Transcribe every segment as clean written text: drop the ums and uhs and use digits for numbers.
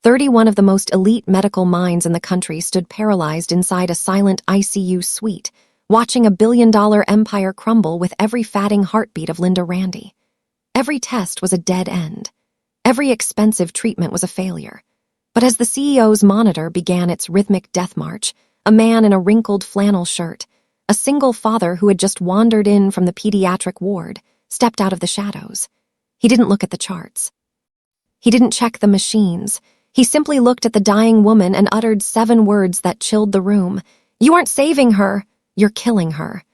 31 of the most elite medical minds in the country stood paralyzed inside a silent ICU suite, watching a billion-dollar empire crumble with every fatting heartbeat of Linda Randy. Every test was a dead end. Every expensive treatment was a failure. But as the CEO's monitor began its rhythmic death march, a man in a wrinkled flannel shirt, a single father who had just wandered in from the pediatric ward, stepped out of the shadows. He didn't look at the charts. He didn't check the machines. He simply looked at the dying woman and uttered 7 words that chilled the room. "You aren't saving her. You're killing her."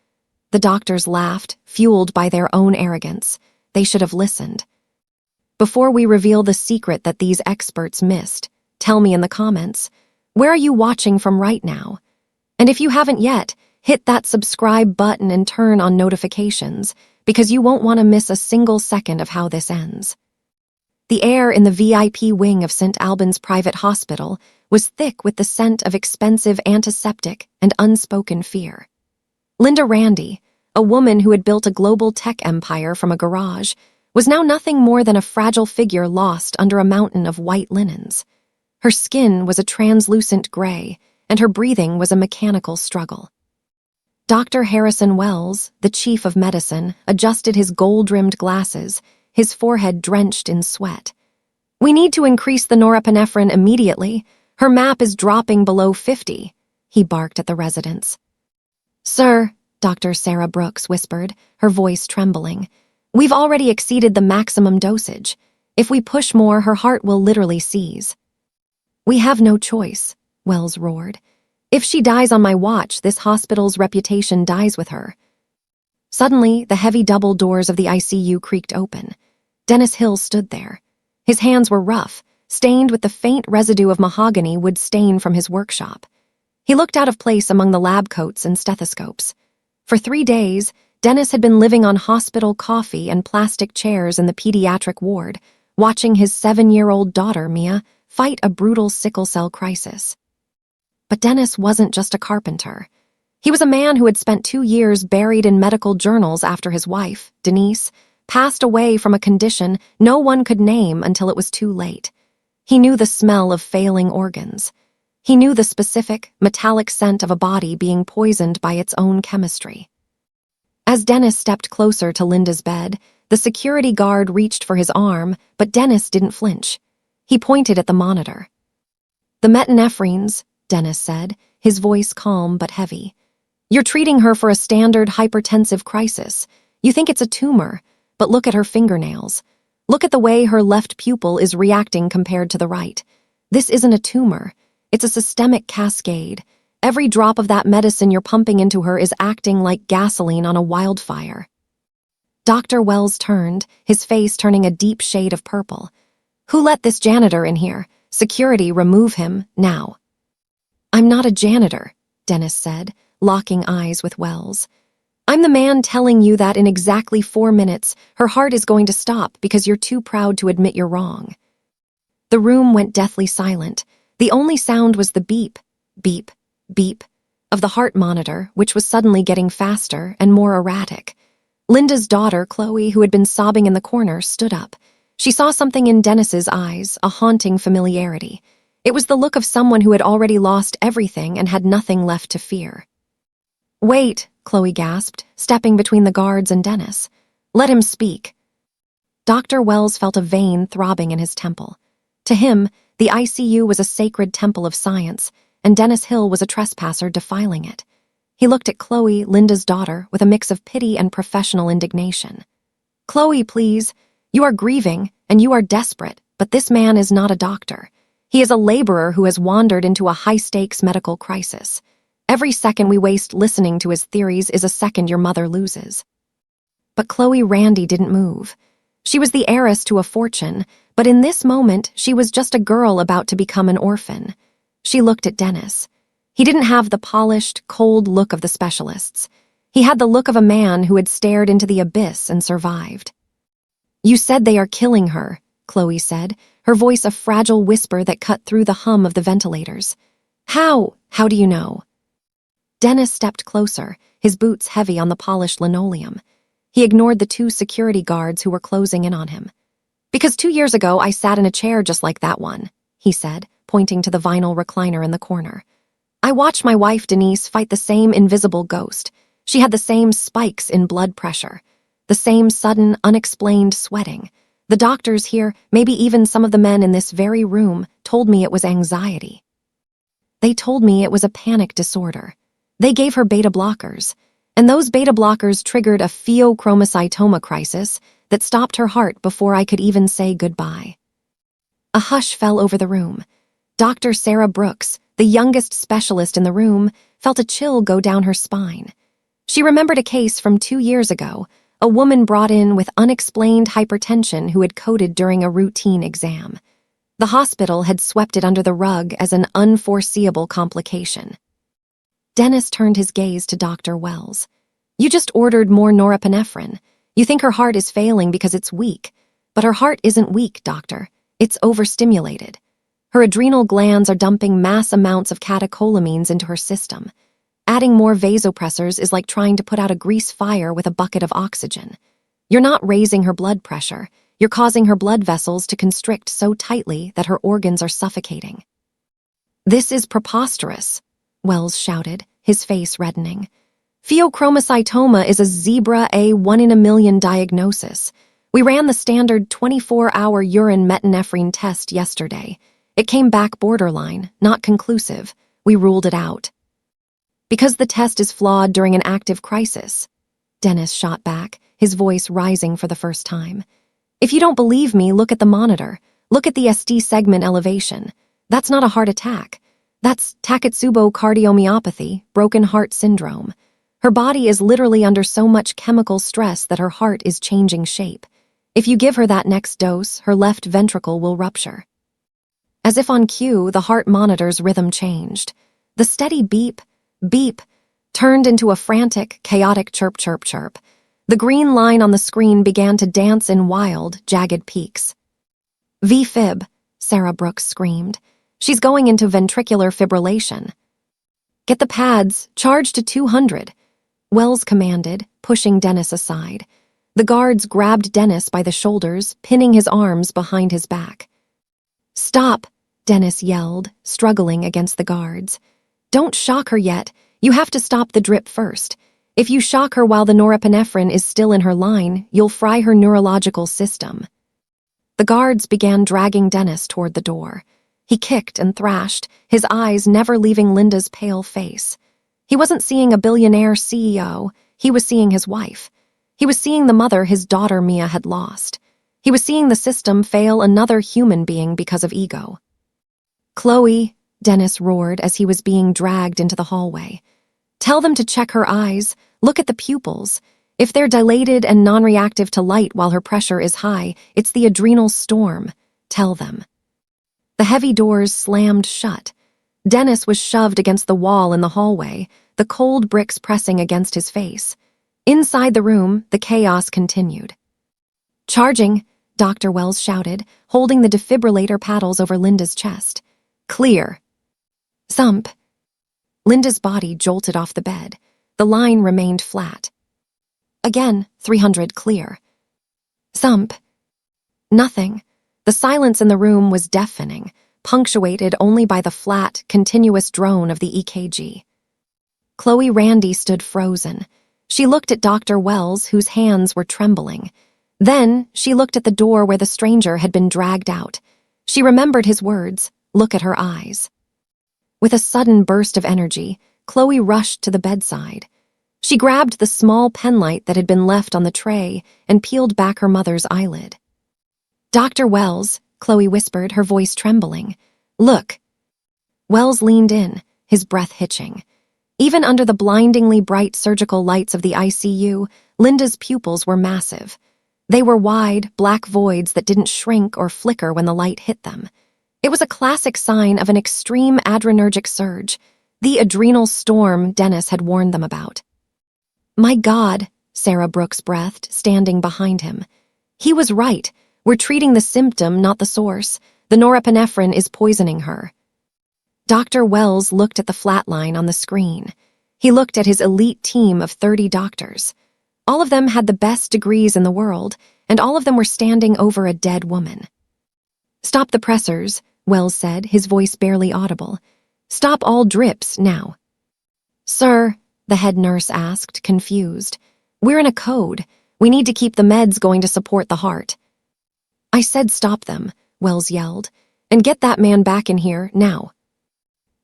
The doctors laughed, fueled by their own arrogance. They should have listened. Before we reveal the secret that these experts missed, tell me in the comments, where are you watching from right now? And if you haven't yet, hit that subscribe button and turn on notifications, because you won't want to miss a single second of how this ends. The air in the VIP wing of St. Albin's private hospital was thick with the scent of expensive antiseptic and unspoken fear. Linda Randy, a woman who had built a global tech empire from a garage, was now nothing more than a fragile figure lost under a mountain of white linens. Her skin was a translucent gray, and her breathing was a mechanical struggle. Dr. Harrison Wells, the chief of medicine, adjusted his gold-rimmed glasses, his forehead drenched in sweat. "We need to increase the norepinephrine immediately. Her MAP is dropping below 50, he barked at the residents. "Sir," Dr. Sarah Brooks whispered, her voice trembling, "we've already exceeded the maximum dosage. If we push more, her heart will literally seize." "We have no choice," Wells roared. "If she dies on my watch, this hospital's reputation dies with her." Suddenly, the heavy double doors of the ICU creaked open. Dennis Hill stood there. His hands were rough, stained with the faint residue of mahogany wood stain from his workshop. He looked out of place among the lab coats and stethoscopes. For 3 days, Dennis had been living on hospital coffee and plastic chairs in the pediatric ward, watching his 7-year-old daughter, Mia, fight a brutal sickle cell crisis. But Dennis wasn't just a carpenter. He was a man who had spent 2 years buried in medical journals after his wife, Denise, passed away from a condition no one could name until it was too late. He knew the smell of failing organs. He knew the specific, metallic scent of a body being poisoned by its own chemistry. As Dennis stepped closer to Linda's bed, the security guard reached for his arm, but Dennis didn't flinch. He pointed at the monitor. "The metanephrines," Dennis said, his voice calm but heavy. "You're treating her for a standard hypertensive crisis. You think it's a tumor, but look at her fingernails. Look at the way her left pupil is reacting compared to the right. This isn't a tumor. It's a systemic cascade. Every drop of that medicine you're pumping into her is acting like gasoline on a wildfire." Dr. Wells turned, his face turning a deep shade of purple. "Who let this janitor in here? Security, remove him, now." "I'm not a janitor," Dennis said, locking eyes with Wells. "I'm the man telling you that in exactly 4 minutes, her heart is going to stop because you're too proud to admit you're wrong." The room went deathly silent. The only sound was the beep, beep, beep of the heart monitor, which was suddenly getting faster and more erratic. Linda's daughter, Chloe, who had been sobbing in the corner, stood up. She saw something in Dennis's eyes, a haunting familiarity. It was the look of someone who had already lost everything and had nothing left to fear. "Wait," Chloe gasped, stepping between the guards and Dennis. "Let him speak." Dr. Wells felt a vein throbbing in his temple. To him, the ICU was a sacred temple of science, and Dennis Hill was a trespasser defiling it. He looked at Chloe, Linda's daughter, with a mix of pity and professional indignation. "Chloe, please. You are grieving, and you are desperate, but this man is not a doctor. He is a laborer who has wandered into a high-stakes medical crisis. Every second we waste listening to his theories is a second your mother loses." But Chloe Randy didn't move. She was the heiress to a fortune, but in this moment she was just a girl about to become an orphan. She looked at Dennis. He didn't have the polished, cold look of the specialists. He had the look of a man who had stared into the abyss and survived. "You said they are killing her," Chloe said, her voice a fragile whisper that cut through the hum of the ventilators. How do you know?" Dennis stepped closer, his boots heavy on the polished linoleum. He ignored the 2 security guards who were closing in on him. "Because 2 years ago I sat in a chair just like that one," he said, pointing to the vinyl recliner in the corner. I watched my wife, Denise, fight the same invisible ghost. She had the same spikes in blood pressure, the same sudden, unexplained sweating. The doctors here, maybe even some of the men in this very room, told me it was anxiety. They told me it was a panic disorder. They gave her beta blockers, and those beta blockers triggered a pheochromocytoma crisis that stopped her heart before I could even say goodbye. A hush fell over the room. Dr. Sarah Brooks, the youngest specialist in the room, felt a chill go down her spine. She remembered a case from 2 years ago, a woman brought in with unexplained hypertension who had coded during a routine exam. The hospital had swept it under the rug as an unforeseeable complication. Dennis turned his gaze to Dr. Wells. You just ordered more norepinephrine. You think her heart is failing because it's weak. But her heart isn't weak, doctor. It's overstimulated. Her adrenal glands are dumping mass amounts of catecholamines into her system. Adding more vasopressors is like trying to put out a grease fire with a bucket of oxygen. You're not raising her blood pressure. You're causing her blood vessels to constrict so tightly that her organs are suffocating. This is preposterous, Wells shouted, his face reddening. Pheochromocytoma is a zebra A 1-in-a-million diagnosis. We ran the standard 24-hour urine metanephrine test yesterday. It came back borderline, not conclusive. We ruled it out. Because the test is flawed during an active crisis, Dennis shot back, his voice rising for the first time. If you don't believe me, look at the monitor. Look at the ST segment elevation. That's not a heart attack. That's Takotsubo cardiomyopathy, broken heart syndrome. Her body is literally under so much chemical stress that her heart is changing shape. If you give her that next dose, her left ventricle will rupture. As if on cue, the heart monitor's rhythm changed. The steady beep, beep, turned into a frantic, chaotic chirp, chirp, chirp. The green line on the screen began to dance in wild, jagged peaks. V-fib, Sarah Brooks screamed. She's going into ventricular fibrillation. Get the pads, charge to 200, Wells commanded, pushing Dennis aside. The guards grabbed Dennis by the shoulders, pinning his arms behind his back. Stop, Dennis yelled, struggling against the guards. Don't shock her yet. You have to stop the drip first. If you shock her while the norepinephrine is still in her line, you'll fry her neurological system. The guards began dragging Dennis toward the door. He kicked and thrashed, his eyes never leaving Linda's pale face. He wasn't seeing a billionaire CEO, he was seeing his wife. He was seeing the mother his daughter Mia had lost. He was seeing the system fail another human being because of ego. Chloe, Dennis roared as he was being dragged into the hallway. Tell them to check her eyes, look at the pupils. If they're dilated and non-reactive to light while her pressure is high, it's the adrenal storm. Tell them. The heavy doors slammed shut. Dennis was shoved against the wall in the hallway, the cold bricks pressing against his face. Inside the room, the chaos continued. Charging, Dr. Wells shouted, holding the defibrillator paddles over Linda's chest. Clear. Thump. Linda's body jolted off the bed. The line remained flat. Again, 300 clear. Thump. Nothing. The silence in the room was deafening, punctuated only by the flat, continuous drone of the EKG. Chloe Randy stood frozen. She looked at Dr. Wells, whose hands were trembling. Then she looked at the door where the stranger had been dragged out. She remembered his words, look at her eyes. With a sudden burst of energy, Chloe rushed to the bedside. She grabbed the small penlight that had been left on the tray and peeled back her mother's eyelid. Dr. Wells, Chloe whispered, her voice trembling. Look. Wells leaned in, his breath hitching. Even under the blindingly bright surgical lights of the ICU, Linda's pupils were massive. They were wide, black voids that didn't shrink or flicker when the light hit them. It was a classic sign of an extreme adrenergic surge, the adrenal storm Dennis had warned them about. My God, Sarah Brooks breathed, standing behind him. He was right. We're treating the symptom, not the source. The norepinephrine is poisoning her. Dr. Wells looked at the flat line on the screen. He looked at his elite team of 30 doctors. All of them had the best degrees in the world, and all of them were standing over a dead woman. Stop the pressors, Wells said, his voice barely audible. "Stop all drips, now." "Sir," the head nurse asked, confused. "We're in a code. We need to keep the meds going to support the heart." "I said stop them," Wells yelled. "And get that man back in here, now."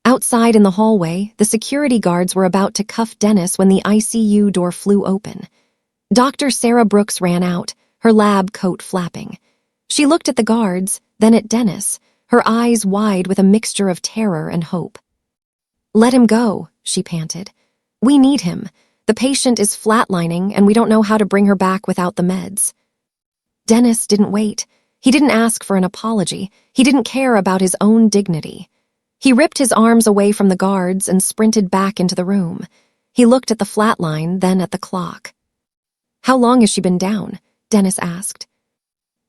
Outside in the hallway, the security guards were about to cuff Dennis when the ICU door flew open. Dr. Sarah Brooks ran out, her lab coat flapping. She looked at the guards, then at Dennis, her eyes wide with a mixture of terror and hope. "Let him go," she panted. "We need him. The patient is flatlining, and we don't know how to bring her back without the meds." Dennis didn't wait. He didn't ask for an apology. He didn't care about his own dignity. He ripped his arms away from the guards and sprinted back into the room. He looked at the flatline, then at the clock. "How long has she been down?" Dennis asked.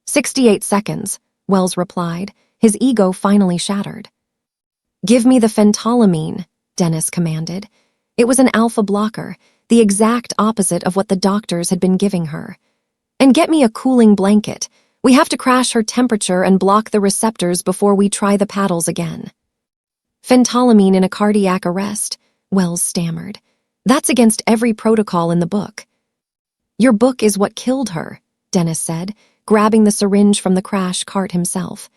68 seconds, Wells replied, his ego finally shattered. "Give me the phentolamine," Dennis commanded. It was an alpha blocker, the exact opposite of what the doctors had been giving her. "And get me a cooling blanket. We have to crash her temperature and block the receptors before we try the paddles again." "Phentolamine in a cardiac arrest," Wells stammered. "That's against every protocol in the book." "Your book is what killed her," Dennis said, grabbing the syringe from the crash cart himself.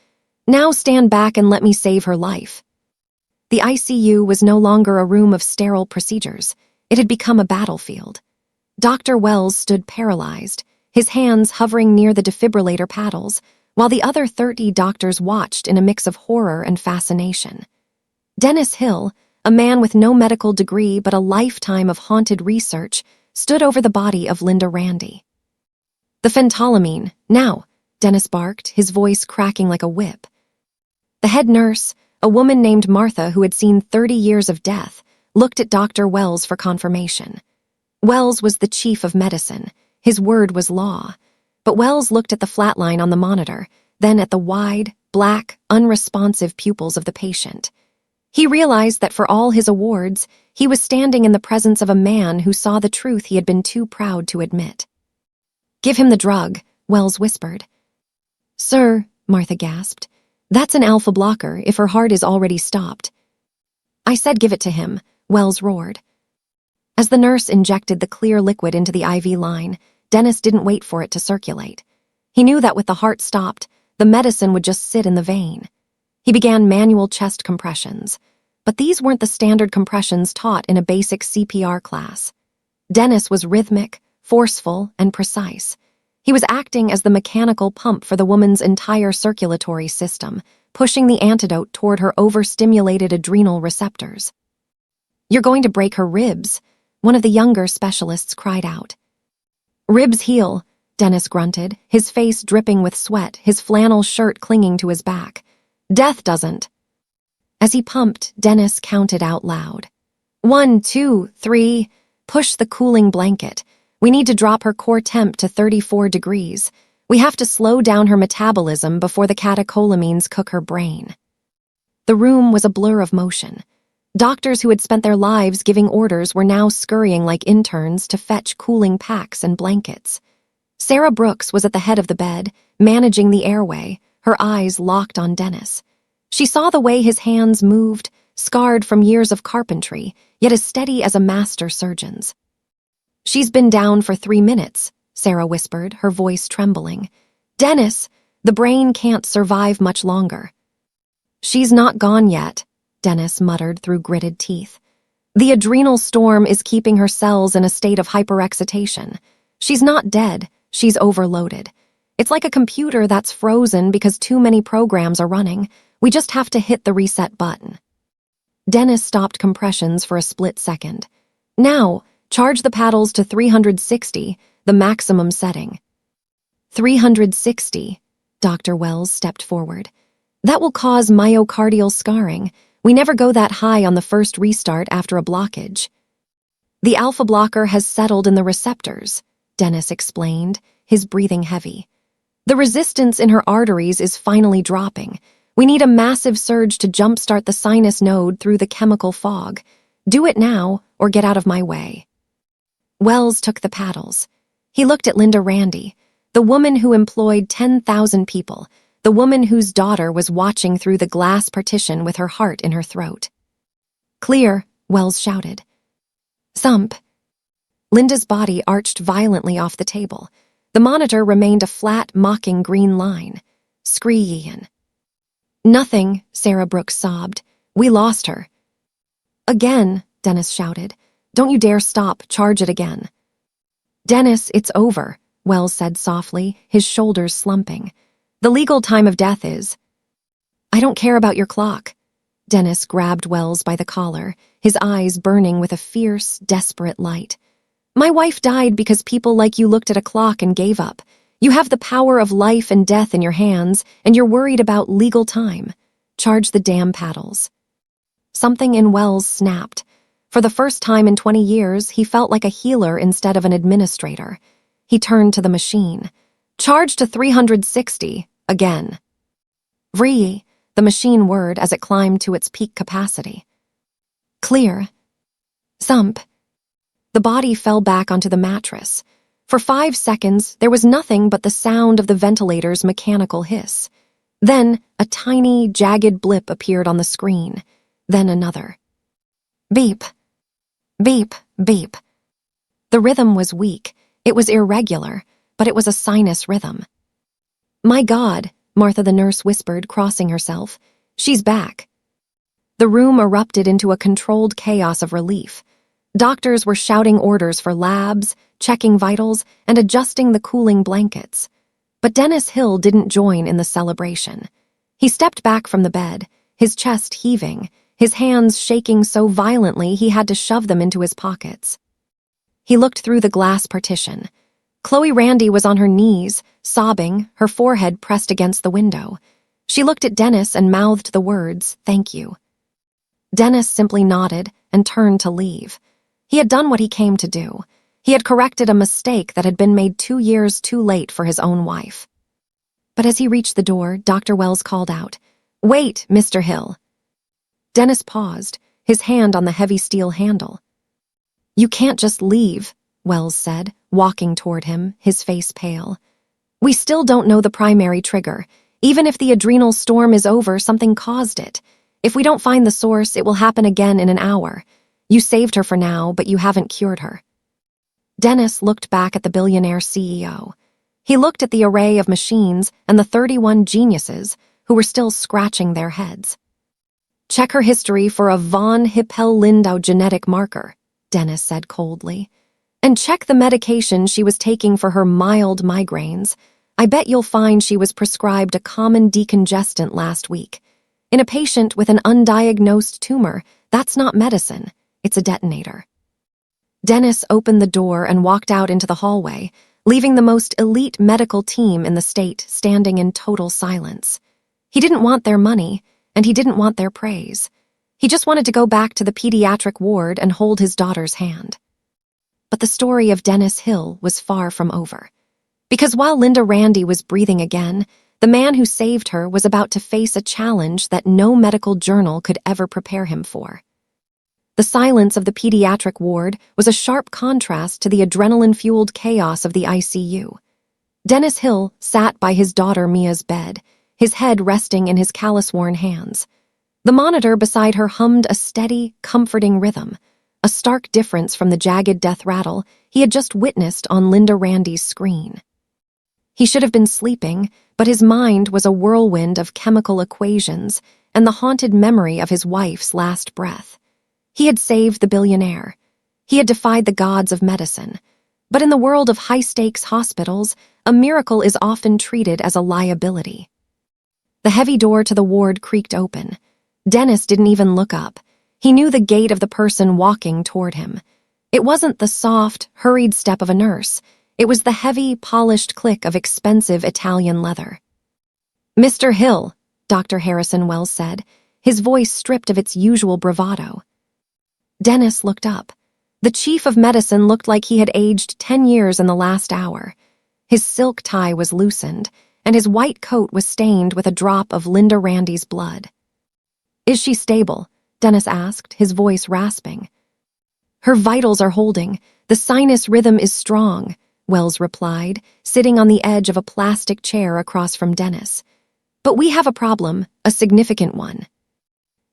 "Now stand back and let me save her life." The ICU was no longer a room of sterile procedures. It had become a battlefield. Dr. Wells stood paralyzed, his hands hovering near the defibrillator paddles, while the other 30 doctors watched in a mix of horror and fascination. Dennis Hill, a man with no medical degree but a lifetime of haunted research, stood over the body of Linda Randy. "The phentolamine, now," Dennis barked, his voice cracking like a whip. The head nurse, a woman named Martha who had seen 30 years of death, looked at Dr. Wells for confirmation. Wells was the chief of medicine. His word was law. But Wells looked at the flatline on the monitor, then at the wide, black, unresponsive pupils of the patient. He realized that for all his awards, he was standing in the presence of a man who saw the truth he had been too proud to admit. "Give him the drug," Wells whispered. "Sir," Martha gasped, "that's an alpha blocker if her heart is already stopped." "I said give it to him," Wells roared. As the nurse injected the clear liquid into the IV line, Dennis didn't wait for it to circulate. He knew that with the heart stopped, the medicine would just sit in the vein. He began manual chest compressions, but these weren't the standard compressions taught in a basic CPR class. Dennis was rhythmic, forceful, and precise. He was acting as the mechanical pump for the woman's entire circulatory system, pushing the antidote toward her overstimulated adrenal receptors. "You're going to break her ribs," one of the younger specialists cried out. "Ribs heal," Dennis grunted, his face dripping with sweat, his flannel shirt clinging to his back. "Death doesn't." As he pumped, Dennis counted out loud. 1, 2, 3, push the cooling blanket. We need to drop her core temp to 34 degrees. We have to slow down her metabolism before the catecholamines cook her brain. The room was a blur of motion. Doctors who had spent their lives giving orders were now scurrying like interns to fetch cooling packs and blankets. Sarah Brooks was at the head of the bed, managing the airway, her eyes locked on Dennis. She saw the way his hands moved, scarred from years of carpentry, yet as steady as a master surgeon's. "She's been down for 3 minutes," Sarah whispered, her voice trembling. "Dennis, the brain can't survive much longer." "She's not gone yet," Dennis muttered through gritted teeth. "The adrenal storm is keeping her cells in a state of hyperexcitation. She's not dead, she's overloaded. It's like a computer that's frozen because too many programs are running. We just have to hit the reset button." Dennis stopped compressions for a split second. "Now, charge the paddles to 360, the maximum setting." 360, Dr. Wells stepped forward. "That will cause myocardial scarring. We never go that high on the first restart after a blockage." "The alpha blocker has settled in the receptors," Dennis explained, his breathing heavy. "The resistance in her arteries is finally dropping. We need a massive surge to jumpstart the sinus node through the chemical fog. Do it now, or get out of my way." Wells took the paddles. He looked at Linda Randy, the woman who employed 10,000 people, the the woman whose daughter was watching through the glass partition with her heart in her throat. "Clear," Wells shouted. Thump. Linda's body arched violently off the table. The monitor remained a flat, mocking green line. "Screeyin'." "Nothing," Sarah Brooks sobbed. "We lost her." "Again," Dennis shouted. "Don't you dare stop. Charge it again." "Dennis, it's over," Wells said softly, his shoulders slumping. "The legal time of death is—" "I don't care about your clock." Dennis grabbed Wells by the collar, his eyes burning with a fierce, desperate light. "My wife died because people like you looked at a clock and gave up. You have the power of life and death in your hands, and you're worried about legal time. Charge the damn paddles." Something in Wells snapped. For the first time in 20 years, he felt like a healer instead of an administrator. He turned to the machine. "Charge to 360, again." "Vree," the machine whirred as it climbed to its peak capacity. "Clear." Thump. The body fell back onto the mattress. For 5 seconds, there was nothing but the sound of the ventilator's mechanical hiss. Then, a tiny, jagged blip appeared on the screen. Then another. Beep. Beep, beep. The rhythm was weak. It was irregular, but it was a sinus rhythm. "My God," Martha the nurse whispered, crossing herself. "She's back." The room erupted into a controlled chaos of relief. Doctors were shouting orders for labs, checking vitals, and adjusting the cooling blankets. But Dennis Hill didn't join in the celebration. He stepped back from the bed, his chest heaving, his hands shaking so violently he had to shove them into his pockets. He looked through the glass partition. Chloe Randy was on her knees, sobbing, her forehead pressed against the window. She looked at Dennis and mouthed the words, "Thank you." Dennis simply nodded and turned to leave. He had done what he came to do. He had corrected a mistake that had been made 2 years too late for his own wife. But as he reached the door, Dr. Wells called out, "Wait, Mr. Hill." Dennis paused, his hand on the heavy steel handle. "You can't just leave," Wells said, walking toward him, his face pale. "We still don't know the primary trigger. Even if the adrenal storm is over, something caused it. If we don't find the source, it will happen again in an hour. You saved her for now, but you haven't cured her." Dennis looked back at the billionaire CEO. He looked at the array of machines and the 31 geniuses who were still scratching their heads. "Check her history for a von Hippel-Lindau genetic marker," Dennis said coldly. "And check the medication she was taking for her mild migraines. I bet you'll find she was prescribed a common decongestant last week. In a patient with an undiagnosed tumor, that's not medicine, it's a detonator." Dennis opened the door and walked out into the hallway, leaving the most elite medical team in the state standing in total silence. He didn't want their money, and he didn't want their praise. He just wanted to go back to the pediatric ward and hold his daughter's hand. But the story of Dennis Hill was far from over. Because while Linda Randy was breathing again, the man who saved her was about to face a challenge that no medical journal could ever prepare him for. The silence of the pediatric ward was a sharp contrast to the adrenaline-fueled chaos of the ICU. Dennis Hill sat by his daughter Mia's bed, his head resting in his callus-worn hands. The monitor beside her hummed a steady, comforting rhythm, a stark difference from the jagged death rattle he had just witnessed on Linda Randy's screen. He should have been sleeping, but his mind was a whirlwind of chemical equations and the haunted memory of his wife's last breath. He had saved the billionaire. He had defied the gods of medicine. But in the world of high-stakes hospitals, a miracle is often treated as a liability. The heavy door to the ward creaked open. Dennis didn't even look up. He knew the gait of the person walking toward him. It wasn't the soft, hurried step of a nurse. It was the heavy, polished click of expensive Italian leather. "Mr. Hill," Dr. Harrison Wells said, his voice stripped of its usual bravado. Dennis looked up. The chief of medicine looked like he had aged 10 years in the last hour. His silk tie was loosened, and his white coat was stained with a drop of Linda Randy's blood. "Is she stable?" Dennis asked, his voice rasping. "Her vitals are holding. The sinus rhythm is strong," Wells replied, sitting on the edge of a plastic chair across from Dennis. But we have a problem, a significant one.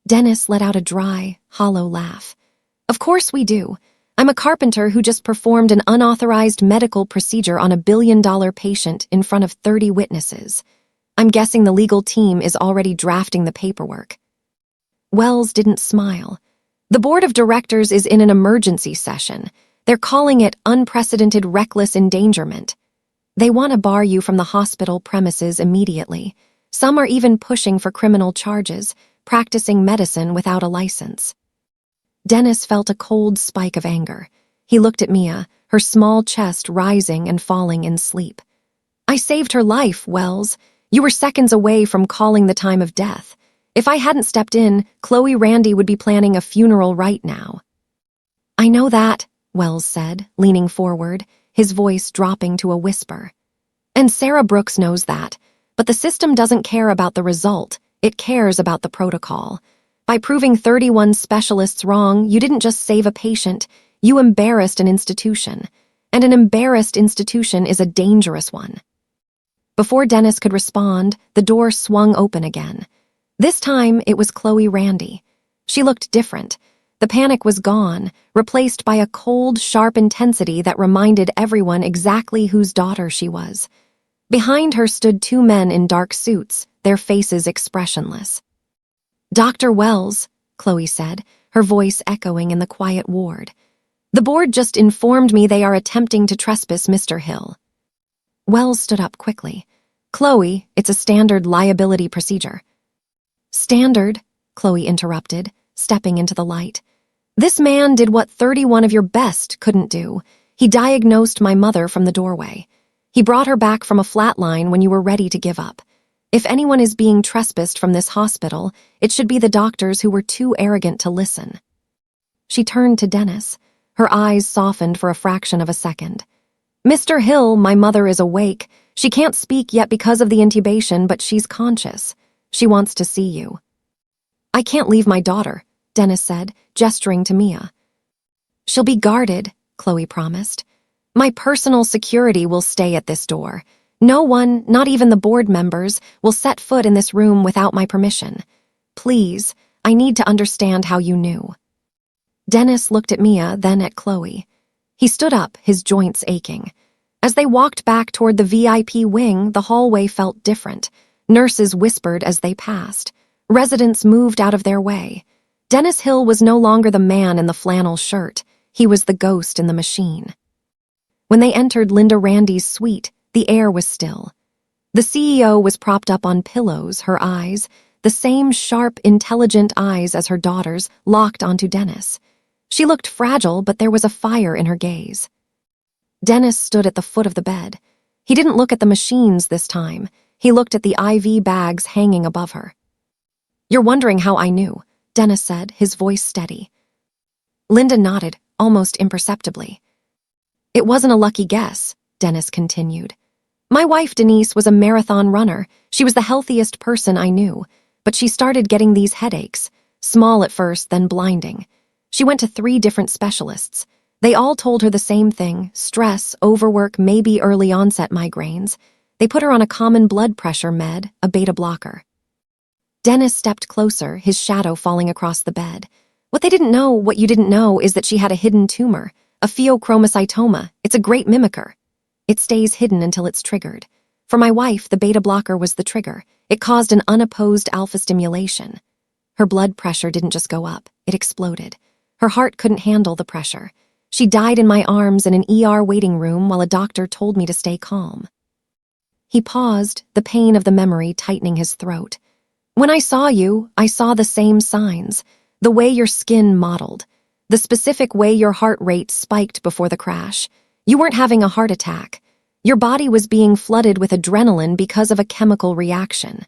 Dennis let out a dry, hollow laugh. Of course we do. I'm a carpenter who just performed an unauthorized medical procedure on a billion-dollar patient in front of 30 witnesses. I'm guessing the legal team is already drafting the paperwork. Wells didn't smile. The board of directors is in an emergency session. They're calling it unprecedented reckless endangerment. They want to bar you from the hospital premises immediately. Some are even pushing for criminal charges, practicing medicine without a license. Dennis felt a cold spike of anger. He looked at Mia, her small chest rising and falling in sleep. I saved her life, Wells. You were seconds away from calling the time of death. If I hadn't stepped in, Chloe Randy would be planning a funeral right now. I know that, Wells said, leaning forward, his voice dropping to a whisper. And Sarah Brooks knows that, but the system doesn't care about the result, it cares about the protocol. By proving 31 specialists wrong, you didn't just save a patient, you embarrassed an institution. And an embarrassed institution is a dangerous one. Before Dennis could respond, the door swung open again. This time, it was Chloe Randy. She looked different. The panic was gone, replaced by a cold, sharp intensity that reminded everyone exactly whose daughter she was. Behind her stood two men in dark suits, their faces expressionless. Dr. Wells, Chloe said, her voice echoing in the quiet ward. The board just informed me they are attempting to trespass Mr. Hill. Wells stood up quickly. Chloe, it's a standard liability procedure. Standard, Chloe interrupted, stepping into the light. This man did what 31 of your best couldn't do. He diagnosed my mother from the doorway. He brought her back from a flatline when you were ready to give up. If anyone is being trespassed from this hospital, it should be the doctors who were too arrogant to listen. She turned to Dennis. Her eyes softened for a fraction of a second. Mr. Hill, my mother is awake. She can't speak yet because of the intubation, but she's conscious. She wants to see you. I can't leave my daughter, Dennis said, gesturing to Mia. She'll be guarded, Chloe promised. My personal security will stay at this door. No one, not even the board members, will set foot in this room without my permission. Please, I need to understand how you knew. Dennis looked at Mia, then at Chloe. He stood up, his joints aching. As they walked back toward the VIP wing, the hallway felt different. Nurses whispered as they passed. Residents moved out of their way. Dennis Hill was no longer the man in the flannel shirt. He was the ghost in the machine. When they entered Linda Randy's suite, the air was still. The CEO was propped up on pillows, her eyes, the same sharp, intelligent eyes as her daughter's, locked onto Dennis. She looked fragile, but there was a fire in her gaze. Dennis stood at the foot of the bed. He didn't look at the machines this time. He looked at the IV bags hanging above her. You're wondering how I knew, Dennis said, his voice steady. Linda nodded, almost imperceptibly. It wasn't a lucky guess, Dennis continued. My wife, Denise, was a marathon runner. She was the healthiest person I knew, but she started getting these headaches, small at first, then blinding. She went to 3 different specialists. They all told her the same thing, stress, overwork, maybe early onset migraines. They put her on a common blood pressure med, a beta blocker. Dennis stepped closer, his shadow falling across the bed. What you didn't know, is that she had a hidden tumor, a pheochromocytoma. It's a great mimicker. It stays hidden until it's triggered. For my wife, the beta blocker was the trigger. It caused an unopposed alpha stimulation. Her blood pressure didn't just go up, it exploded. Her heart couldn't handle the pressure. She died in my arms in an ER waiting room while a doctor told me to stay calm. He paused, the pain of the memory tightening his throat. When I saw you, I saw the same signs. The way your skin modeled. The specific way your heart rate spiked before the crash. You weren't having a heart attack. Your body was being flooded with adrenaline because of a chemical reaction.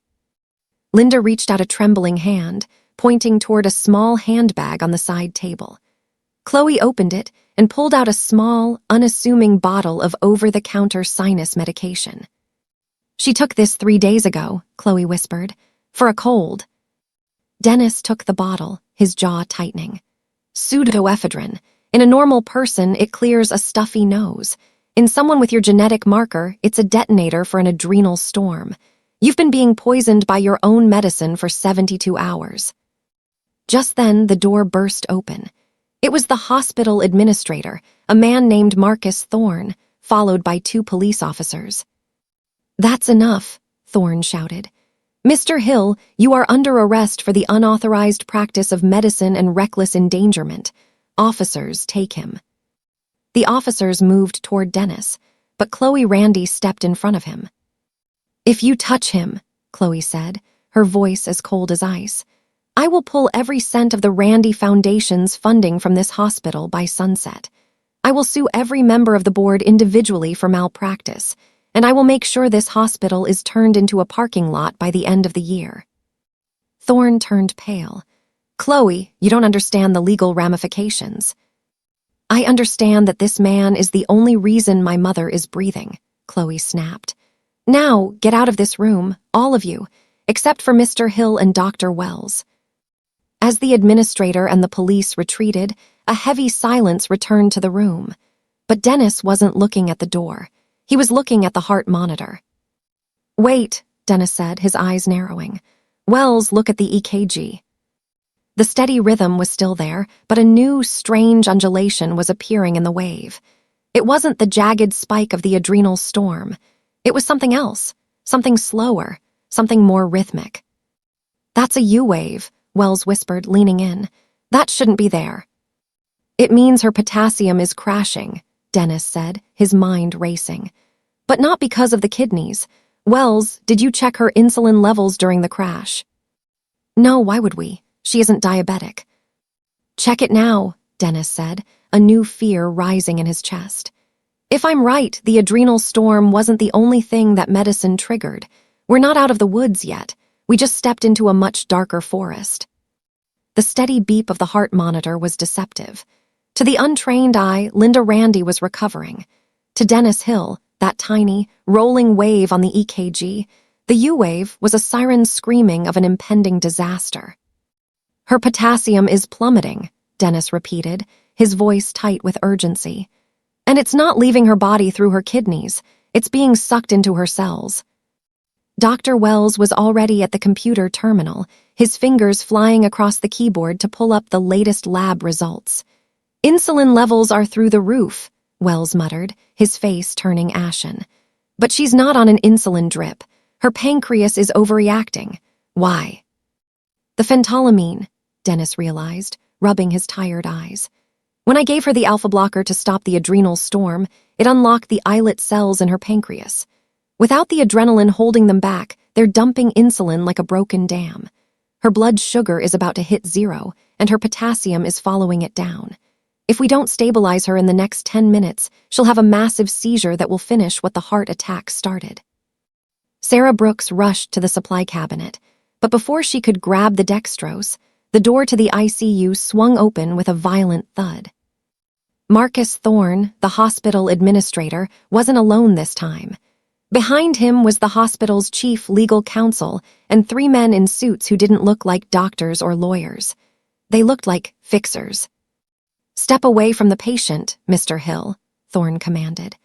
Linda reached out a trembling hand, pointing toward a small handbag on the side table. Chloe opened it and pulled out a small, unassuming bottle of over-the-counter sinus medication. She took this 3 days ago, Chloe whispered, for a cold. Dennis took the bottle, his jaw tightening. Pseudoephedrine. In a normal person, it clears a stuffy nose. In someone with your genetic marker, it's a detonator for an adrenal storm. You've been being poisoned by your own medicine for 72 hours. Just then, the door burst open. It was the hospital administrator, a man named Marcus Thorne, followed by 2 police officers. "That's enough," Thorne shouted. "Mr. Hill, you are under arrest for the unauthorized practice of medicine and reckless endangerment. Officers, take him." The officers moved toward Dennis, but Chloe Randy stepped in front of him. "If you touch him," Chloe said, her voice as cold as ice, "I will pull every cent of the Randy Foundation's funding from this hospital by sunset. I will sue every member of the board individually for malpractice, and I will make sure this hospital is turned into a parking lot by the end of the year." Thorne turned pale. "Chloe, you don't understand the legal ramifications." "I understand that this man is the only reason my mother is breathing," Chloe snapped. "Now, get out of this room, all of you, except for Mr. Hill and Dr. Wells." As the administrator and the police retreated, a heavy silence returned to the room. But Dennis wasn't looking at the door. He was looking at the heart monitor. "Wait," Dennis said, his eyes narrowing. "Wells, look at the EKG." The steady rhythm was still there, but a new, strange undulation was appearing in the wave. It wasn't the jagged spike of the adrenal storm. It was something else, something slower, something more rhythmic. "That's a U wave," Wells whispered, leaning in. "That shouldn't be there." "It means her potassium is crashing," Dennis said, his mind racing. "But not because of the kidneys. Wells, did you check her insulin levels during the crash?" "No, why would we? She isn't diabetic." "Check it now," Dennis said, a new fear rising in his chest. "If I'm right, the adrenal storm wasn't the only thing that medicine triggered. We're not out of the woods yet. We just stepped into a much darker forest." The steady beep of the heart monitor was deceptive. To the untrained eye, Linda Randy was recovering. To Dennis Hill, that tiny, rolling wave on the EKG, the U wave was a siren screaming of an impending disaster. "Her potassium is plummeting," Dennis repeated, his voice tight with urgency. "And it's not leaving her body through her kidneys. It's being sucked into her cells." Dr. Wells was already at the computer terminal, his fingers flying across the keyboard to pull up the latest lab results. "Insulin levels are through the roof," Wells muttered, his face turning ashen. "But she's not on an insulin drip. Her pancreas is overreacting. Why?" "The phentolamine," Dennis realized, rubbing his tired eyes. "When I gave her the alpha blocker to stop the adrenal storm, it unlocked the islet cells in her pancreas. Without the adrenaline holding them back, they're dumping insulin like a broken dam. Her blood sugar is about to hit 0, and her potassium is following it down. If we don't stabilize her in the next 10 minutes, she'll have a massive seizure that will finish what the heart attack started." Sarah Brooks rushed to the supply cabinet, but before she could grab the dextrose, the door to the ICU swung open with a violent thud. Marcus Thorne, the hospital administrator, wasn't alone this time. Behind him was the hospital's chief legal counsel and 3 men in suits who didn't look like doctors or lawyers. They looked like fixers. "Step away from the patient, Mr. Hill," Thorne commanded.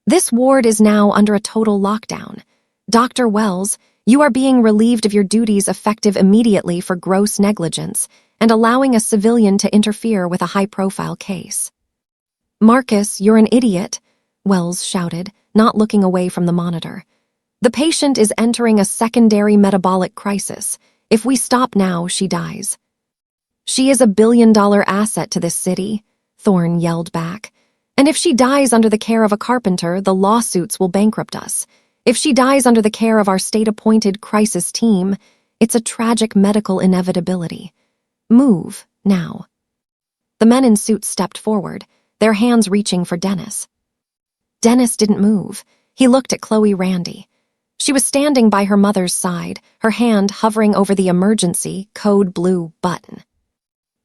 "This ward is now under a total lockdown. Dr. Wells, you are being relieved of your duties effective immediately for gross negligence and allowing a civilian to interfere with a high-profile case." "Marcus, you're an idiot," Wells shouted, not looking away from the monitor. "The patient is entering a secondary metabolic crisis. If we stop now, she dies." "She is a billion-dollar asset to this city," Thorne yelled back. "And if she dies under the care of a Carpenter, the lawsuits will bankrupt us. If she dies under the care of our state-appointed crisis team, it's a tragic medical inevitability. Move, now." The men in suits stepped forward, their hands reaching for Dennis. Dennis didn't move. He looked at Chloe Randy. She was standing by her mother's side, her hand hovering over the emergency code blue button.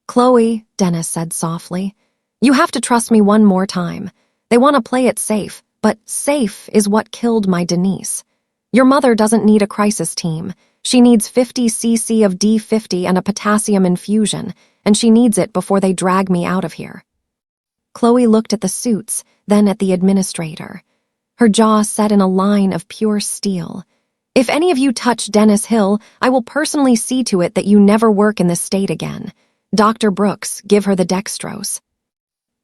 "Chloe," Dennis said softly, "you have to trust me one more time. They want to play it safe, but safe is what killed my Denise. Your mother doesn't need a crisis team. She needs 50 cc of D50 and a potassium infusion, and she needs it before they drag me out of here." Chloe looked at the suits, then at the administrator. Her jaw set in a line of pure steel. If any of you touch Dennis Hill, I will personally see to it that you never work in this state again. Dr. Brooks, give her the dextrose.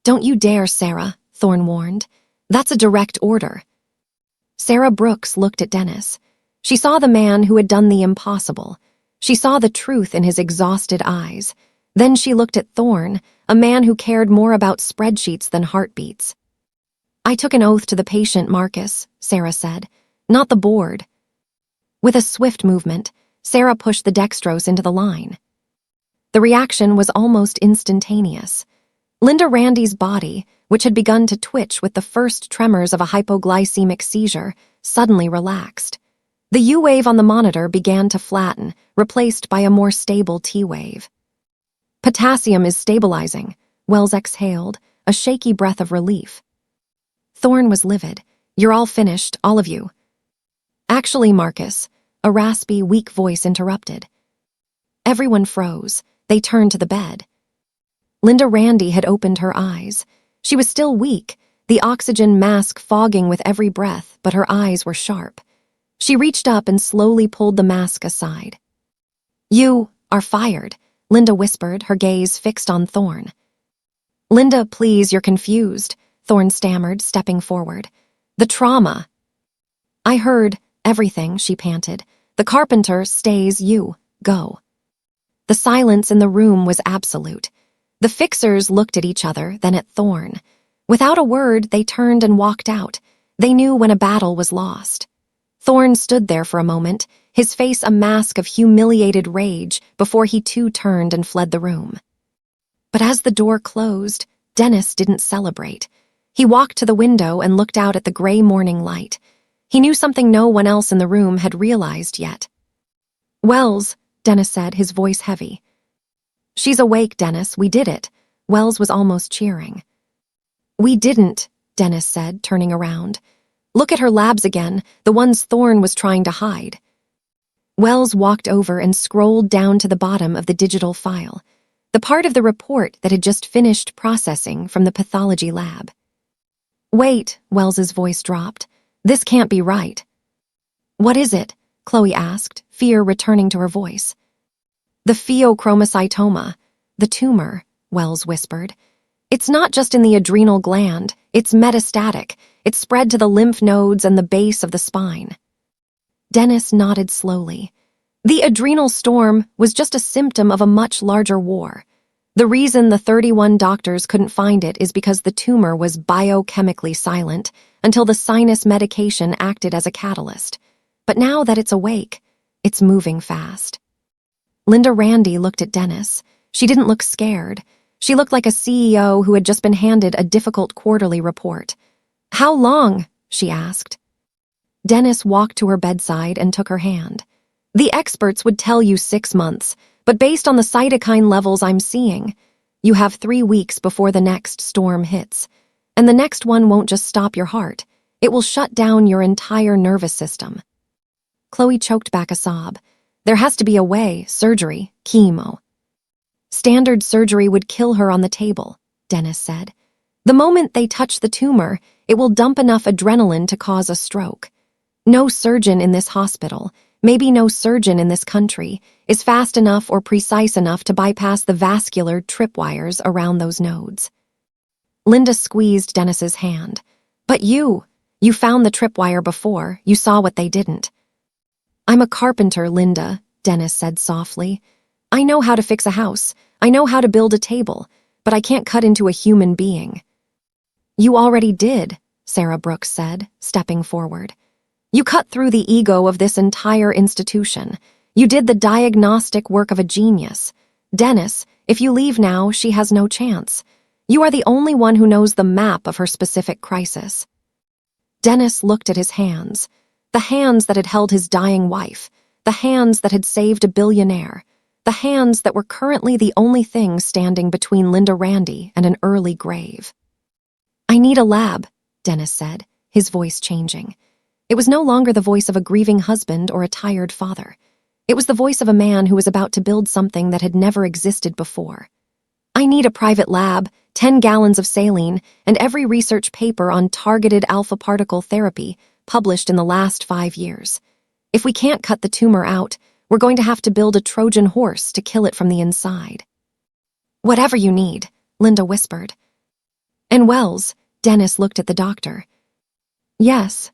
Don't you dare, Sarah, Thorne warned. That's a direct order. Sarah Brooks looked at Dennis. She saw the man who had done the impossible. She saw the truth in his exhausted eyes. Then she looked at Thorne, a man who cared more about spreadsheets than heartbeats. I took an oath to the patient, Marcus, Sarah said, not the board. With a swift movement, Sarah pushed the dextrose into the line. The reaction was almost instantaneous. Linda Randy's body, which had begun to twitch with the first tremors of a hypoglycemic seizure, suddenly relaxed. The U wave on the monitor began to flatten, replaced by a more stable T wave. Potassium is stabilizing, Wells exhaled, a shaky breath of relief. Thorne was livid. You're all finished, all of you. Actually, Marcus, a raspy, weak voice interrupted. Everyone froze. They turned to the bed. Linda Randy had opened her eyes. She was still weak, the oxygen mask fogging with every breath, but her eyes were sharp. She reached up and slowly pulled the mask aside. You are fired, Linda whispered, her gaze fixed on Thorne. Linda, please, you're confused, Thorne stammered, stepping forward. The trauma. I heard everything, she panted. The Carpenter stays, you go. The silence in the room was absolute. The fixers looked at each other, then at Thorne. Without a word, they turned and walked out. They knew when a battle was lost. Thorne stood there for a moment, his face a mask of humiliated rage before he too turned and fled the room. But as the door closed, Dennis didn't celebrate. He walked to the window and looked out at the gray morning light. He knew something no one else in the room had realized yet. Wells, Dennis said, his voice heavy. She's awake, Dennis, we did it. Wells was almost cheering. We didn't, Dennis said, turning around. Look at her labs again, the ones Thorne was trying to hide. Wells walked over and scrolled down to the bottom of the digital file, the part of the report that had just finished processing from the pathology lab. Wait, Wells's voice dropped. This can't be right. What is it? Chloe asked, fear returning to her voice. The pheochromocytoma, the tumor, Wells whispered. It's not just in the adrenal gland, it's metastatic. It's spread to the lymph nodes and the base of the spine. Dennis nodded slowly. The adrenal storm was just a symptom of a much larger war. The reason the 31 doctors couldn't find it is because the tumor was biochemically silent until the sinus medication acted as a catalyst. But now that it's awake, it's moving fast. Linda Randy looked at Dennis. She didn't look scared. She looked like a CEO who had just been handed a difficult quarterly report. How long? She asked. Dennis walked to her bedside and took her hand. The experts would tell you 6 months, but based on the cytokine levels I'm seeing, you have 3 weeks before the next storm hits. And the next one won't just stop your heart. It will shut down your entire nervous system. Chloe choked back a sob. There has to be a way, surgery, chemo. Standard surgery would kill her on the table, Dennis said. The moment they touch the tumor, it will dump enough adrenaline to cause a stroke. No surgeon in this hospital, maybe no surgeon in this country, is fast enough or precise enough to bypass the vascular tripwires around those nodes. Linda squeezed Dennis's hand. But you found the tripwire before, you saw what they didn't. I'm a carpenter, Linda, Dennis said softly. I know how to fix a house, I know how to build a table, but I can't cut into a human being. You already did, Sarah Brooks said, stepping forward. You cut through the ego of this entire institution. You did the diagnostic work of a genius. Dennis, if you leave now, she has no chance. You are the only one who knows the map of her specific crisis. Dennis looked at his hands, the hands that had held his dying wife, the hands that had saved a billionaire, the hands that were currently the only thing standing between Linda Randy and an early grave. I need a lab, Dennis said, his voice changing. It was no longer the voice of a grieving husband or a tired father. It was the voice of a man who was about to build something that had never existed before. I need a private lab, 10 gallons of saline, and every research paper on targeted alpha particle therapy published in the last 5 years. If we can't cut the tumor out, we're going to have to build a Trojan horse to kill it from the inside. Whatever you need, Linda whispered. And Wells, Dennis looked at the doctor. Yes.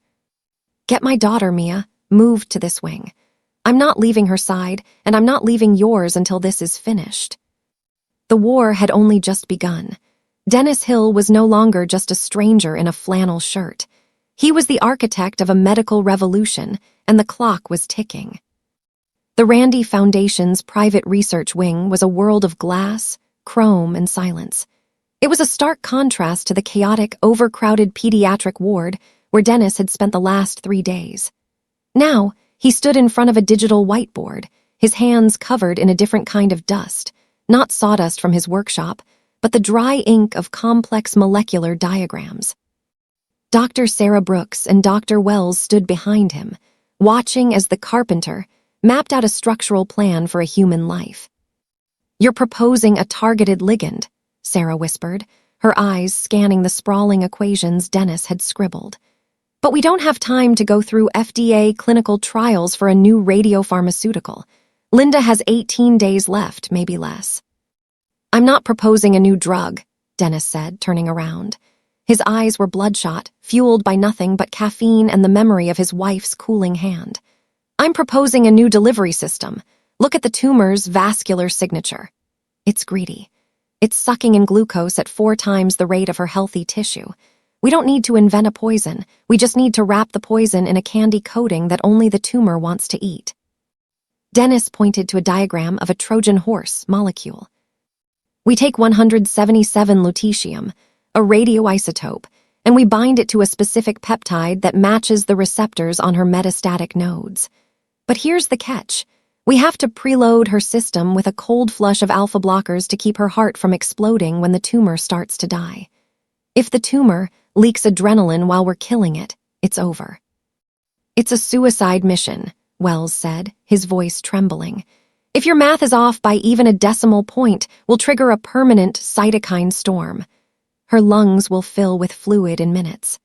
Get my daughter, Mia, moved to this wing. I'm not leaving her side, and I'm not leaving yours until this is finished. The war had only just begun. Dennis Hill was no longer just a stranger in a flannel shirt. He was the architect of a medical revolution, and the clock was ticking. The Randi Foundation's private research wing was a world of glass, chrome, and silence. It was a stark contrast to the chaotic, overcrowded pediatric ward where Dennis had spent the last 3 days. Now, he stood in front of a digital whiteboard, his hands covered in a different kind of dust, not sawdust from his workshop, but the dry ink of complex molecular diagrams. Dr. Sarah Brooks and Dr. Wells stood behind him, watching as the Carpenter mapped out a structural plan for a human life. You're proposing a targeted ligand, Sarah whispered, her eyes scanning the sprawling equations Dennis had scribbled. But we don't have time to go through FDA clinical trials for a new radiopharmaceutical. Linda has 18 days left, maybe less. I'm not proposing a new drug, Dennis said, turning around. His eyes were bloodshot, fueled by nothing but caffeine and the memory of his wife's cooling hand. I'm proposing a new delivery system. Look at the tumor's vascular signature. It's greedy. It's sucking in glucose at 4 times the rate of her healthy tissue. We don't need to invent a poison. We just need to wrap the poison in a candy coating that only the tumor wants to eat. Dennis pointed to a diagram of a Trojan horse molecule. We take 177 lutetium, a radioisotope, and we bind it to a specific peptide that matches the receptors on her metastatic nodes. But here's the catch. We have to preload her system with a cold flush of alpha blockers to keep her heart from exploding when the tumor starts to die. If the tumor leaks adrenaline while we're killing it, it's over. It's a suicide mission, Wells said, his voice trembling. If your math is off by even a decimal point, we'll trigger a permanent cytokine storm. Her lungs will fill with fluid in minutes.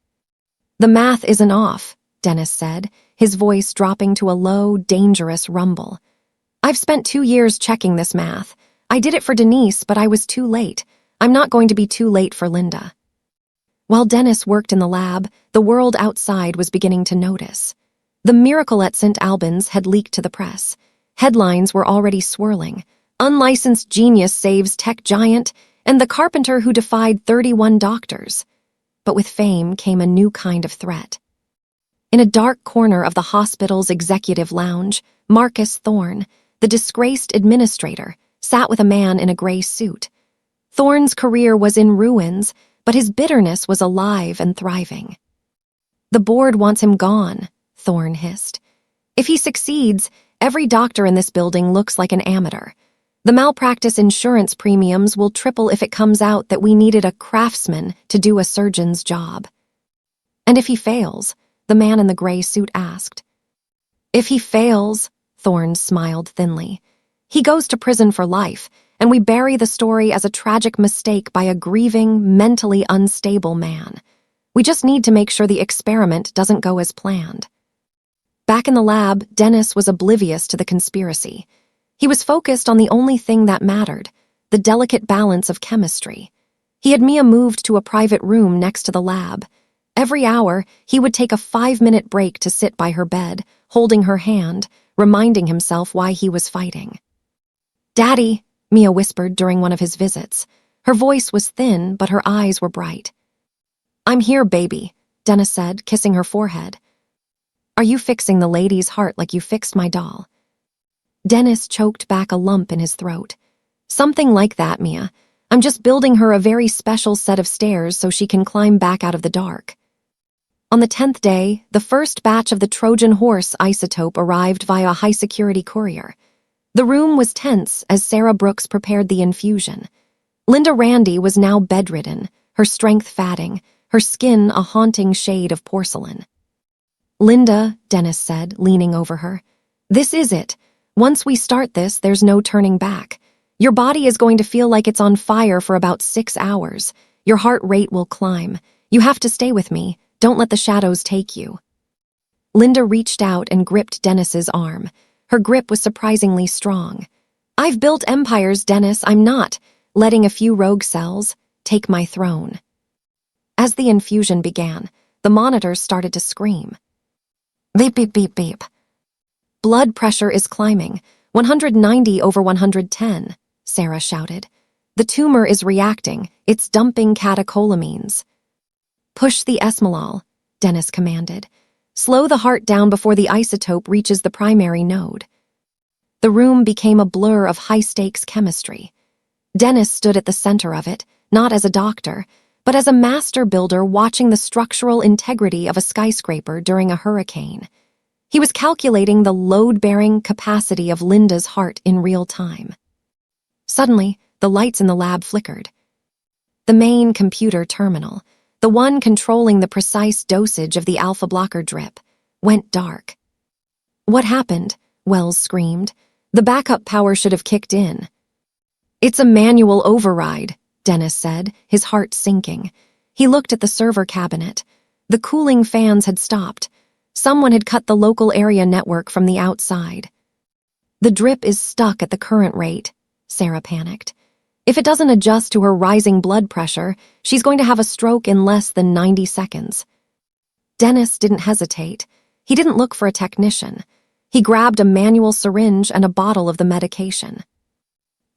The math isn't off, Dennis said, his voice dropping to a low, dangerous rumble. I've spent 2 years checking this math. I did it for Denise, but I was too late. I'm not going to be too late for Linda. While Dennis worked in the lab, the world outside was beginning to notice. The miracle at St. Albin's had leaked to the press. Headlines were already swirling. Unlicensed genius saves tech giant, and the Carpenter who defied 31 doctors. But with fame came a new kind of threat. In a dark corner of the hospital's executive lounge, Marcus Thorne, the disgraced administrator, sat with a man in a gray suit. Thorne's career was in ruins, but his bitterness was alive and thriving. The board wants him gone, Thorne hissed. If he succeeds, every doctor in this building looks like an amateur. The malpractice insurance premiums will triple if it comes out that we needed a craftsman to do a surgeon's job. And if he fails, the man in the gray suit asked. If he fails, Thorne smiled thinly, he goes to prison for life, and we bury the story as a tragic mistake by a grieving, mentally unstable man. We just need to make sure the experiment doesn't go as planned. Back in the lab, Dennis was oblivious to the conspiracy. He was focused on the only thing that mattered, the delicate balance of chemistry. He had Mia moved to a private room next to the lab. Every hour, he would take a 5-minute break to sit by her bed, holding her hand, reminding himself why he was fighting. Daddy, Mia whispered during one of his visits. Her voice was thin, but her eyes were bright. I'm here, baby, Dennis said, kissing her forehead. Are you fixing the lady's heart like you fixed my doll? Dennis choked back a lump in his throat. Something like that, Mia. I'm just building her a very special set of stairs so she can climb back out of the dark. On the 10th day, the first batch of the Trojan horse isotope arrived via a high-security courier. The room was tense as Sarah Brooks prepared the infusion. Linda Randi was now bedridden, her strength fading, her skin a haunting shade of porcelain. Linda, Dennis said, leaning over her. This is it. Once we start this, there's no turning back. Your body is going to feel like it's on fire for about 6 hours. Your heart rate will climb. You have to stay with me. Don't let the shadows take you. Linda reached out and gripped Dennis's arm. Her grip was surprisingly strong. "I've built empires, Dennis. I'm not letting a few rogue cells take my throne." As the infusion began, the monitors started to scream. Beep, beep, beep, beep. "Blood pressure is climbing. 190 over 110, Sarah shouted. "The tumor is reacting. It's dumping catecholamines." "Push the esmolol," Dennis commanded. "Slow the heart down before the isotope reaches the primary node." The room became a blur of high-stakes chemistry. Dennis stood at the center of it, not as a doctor, but as a master builder watching the structural integrity of a skyscraper during a hurricane. He was calculating the load-bearing capacity of Linda's heart in real time. Suddenly, the lights in the lab flickered. The main computer terminal, the one controlling the precise dosage of the alpha blocker drip, went dark. "What happened?" Wells screamed. "The backup power should have kicked in." "It's a manual override," Dennis said, his heart sinking. He looked at the server cabinet. The cooling fans had stopped. Someone had cut the local area network from the outside. "The drip is stuck at the current rate," Sarah panicked. "If it doesn't adjust to her rising blood pressure, she's going to have a stroke in less than 90 seconds. Dennis didn't hesitate. He didn't look for a technician. He grabbed a manual syringe and a bottle of the medication.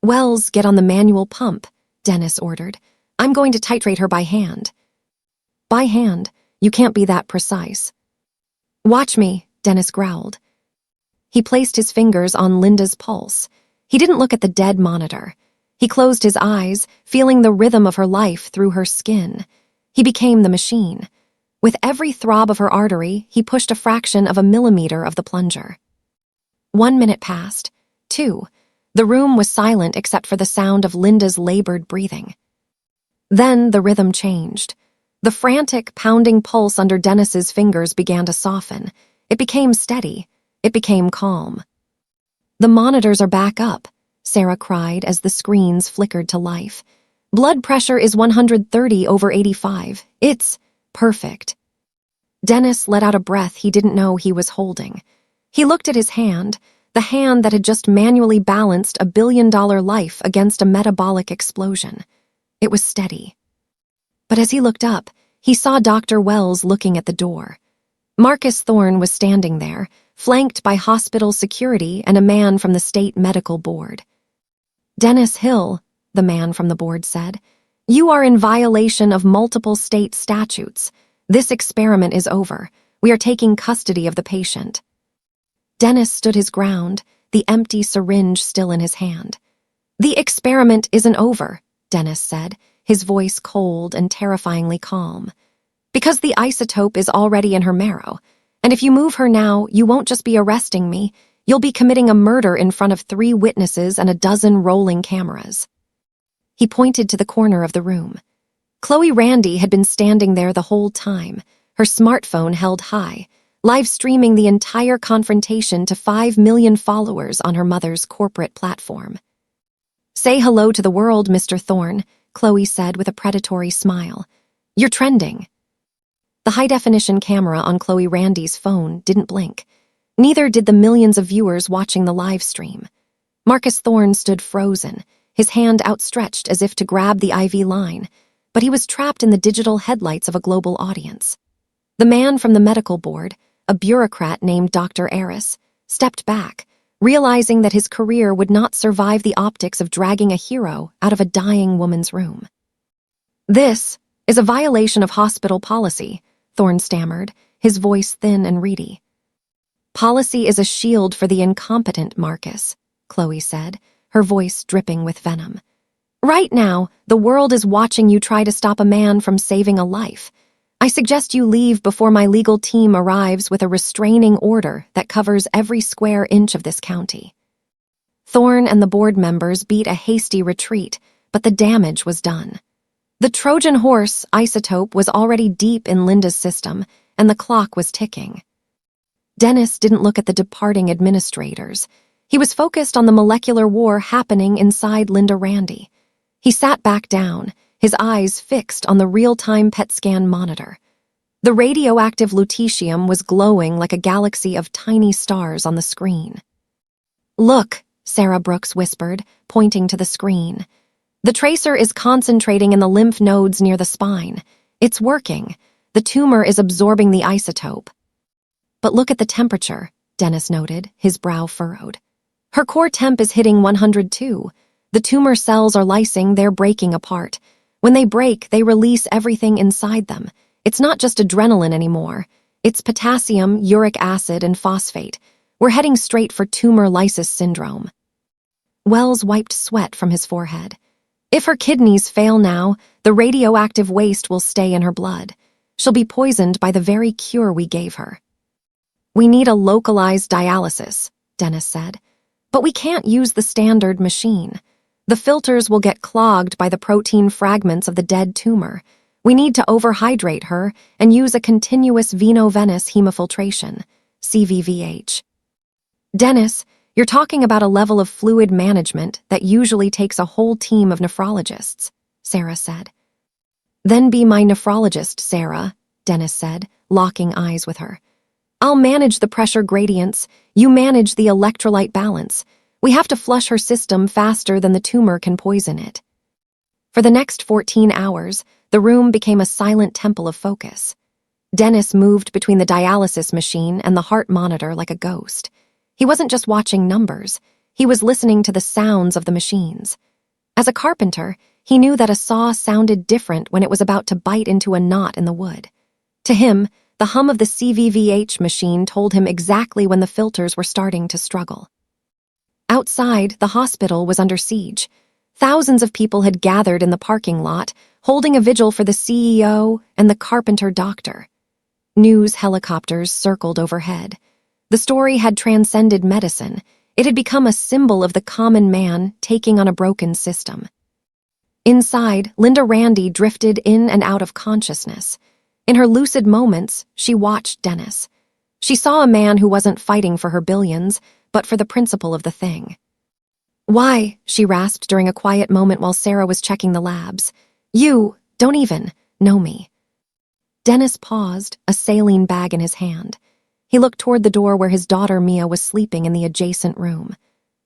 "Wells, get on the manual pump," Dennis ordered. "I'm going to titrate her by hand." "By hand? You can't be that precise." "Watch me," Dennis growled. He placed his fingers on Linda's pulse. He didn't look at the dead monitor. He closed his eyes, feeling the rhythm of her life through her skin. He became the machine. With every throb of her artery, he pushed a fraction of a millimeter of the plunger. 1 minute passed. 2. The room was silent except for the sound of Linda's labored breathing. Then the rhythm changed. The frantic, pounding pulse under Dennis's fingers began to soften. It became steady. It became calm. "The monitors are back up," Sarah cried as the screens flickered to life. "Blood pressure is 130 over 85. It's perfect." Dennis let out a breath he didn't know he was holding. He looked at his hand, the hand that had just manually balanced a billion-dollar life against a metabolic explosion. It was steady. But as he looked up, he saw Dr. Wells looking at the door. Marcus Thorne was standing there, flanked by hospital security and a man from the state medical board. "Dennis Hill," the man from the board said, "you are in violation of multiple state statutes. This experiment is over. We are taking custody of the patient." Dennis stood his ground, the empty syringe still in his hand. "The experiment isn't over," Dennis said, his voice cold and terrifyingly calm. "Because the isotope is already in her marrow. And if you move her now, you won't just be arresting me, you'll be committing a murder in front of 3 witnesses and a dozen rolling cameras." He pointed to the corner of the room. Chloe Randy had been standing there the whole time, her smartphone held high, live streaming the entire confrontation to 5 million followers on her mother's corporate platform. "Say hello to the world, Mr. Thorne," Chloe said with a predatory smile. "You're trending." The high-definition camera on Chloe Randy's phone didn't blink. Neither did the millions of viewers watching the live stream. Marcus Thorne stood frozen, his hand outstretched as if to grab the IV line, but he was trapped in the digital headlights of a global audience. The man from the medical board, a bureaucrat named Dr. Aris, stepped back, realizing that his career would not survive the optics of dragging a hero out of a dying woman's room. "This is a violation of hospital policy," Thorne stammered, his voice thin and reedy. "Policy is a shield for the incompetent, Marcus," Chloe said, her voice dripping with venom. "Right now, the world is watching you try to stop a man from saving a life. I suggest you leave before my legal team arrives with a restraining order that covers every square inch of this county." Thorne and the board members beat a hasty retreat, but the damage was done. The Trojan horse isotope was already deep in Linda's system, and the clock was ticking. Dennis didn't look at the departing administrators. He was focused on the molecular war happening inside Linda Randy. He sat back down, his eyes fixed on the real-time PET scan monitor. The radioactive lutetium was glowing like a galaxy of tiny stars on the screen. "Look," Sarah Brooks whispered, pointing to the screen. "The tracer is concentrating in the lymph nodes near the spine. It's working. The tumor is absorbing the isotope." "But look at the temperature," Dennis noted, his brow furrowed. "Her core temp is hitting 102. The tumor cells are lysing, they're breaking apart. When they break, they release everything inside them. It's not just adrenaline anymore. It's potassium, uric acid, and phosphate. We're heading straight for tumor lysis syndrome." Wells wiped sweat from his forehead. "If her kidneys fail now, the radioactive waste will stay in her blood. She'll be poisoned by the very cure we gave her." "We need a localized dialysis," Dennis said. "But we can't use the standard machine. The filters will get clogged by the protein fragments of the dead tumor. We need to overhydrate her and use a continuous veno-venous hemofiltration, CVVH." "Dennis, you're talking about a level of fluid management that usually takes a whole team of nephrologists," Sarah said. "Then be my nephrologist, Sarah," Dennis said, locking eyes with her. "I'll manage the pressure gradients, you manage the electrolyte balance. We have to flush her system faster than the tumor can poison it." For the next 14 hours, the room became a silent temple of focus. Dennis moved between the dialysis machine and the heart monitor like a ghost. He wasn't just watching numbers, he was listening to the sounds of the machines. As a carpenter, he knew that a saw sounded different when it was about to bite into a knot in the wood. To him, the hum of the CVVH machine told him exactly when the filters were starting to struggle. Outside, the hospital was under siege. Thousands of people had gathered in the parking lot, holding a vigil for the CEO and the Carpenter doctor. News helicopters circled overhead. The story had transcended medicine. It had become a symbol of the common man taking on a broken system. Inside, Linda Randy drifted in and out of consciousness. In her lucid moments, she watched Dennis. She saw a man who wasn't fighting for her billions, but for the principle of the thing. "Why?" she rasped during a quiet moment while Sarah was checking the labs. "You don't even know me." Dennis paused, a saline bag in his hand. He looked toward the door where his daughter Mia was sleeping in the adjacent room.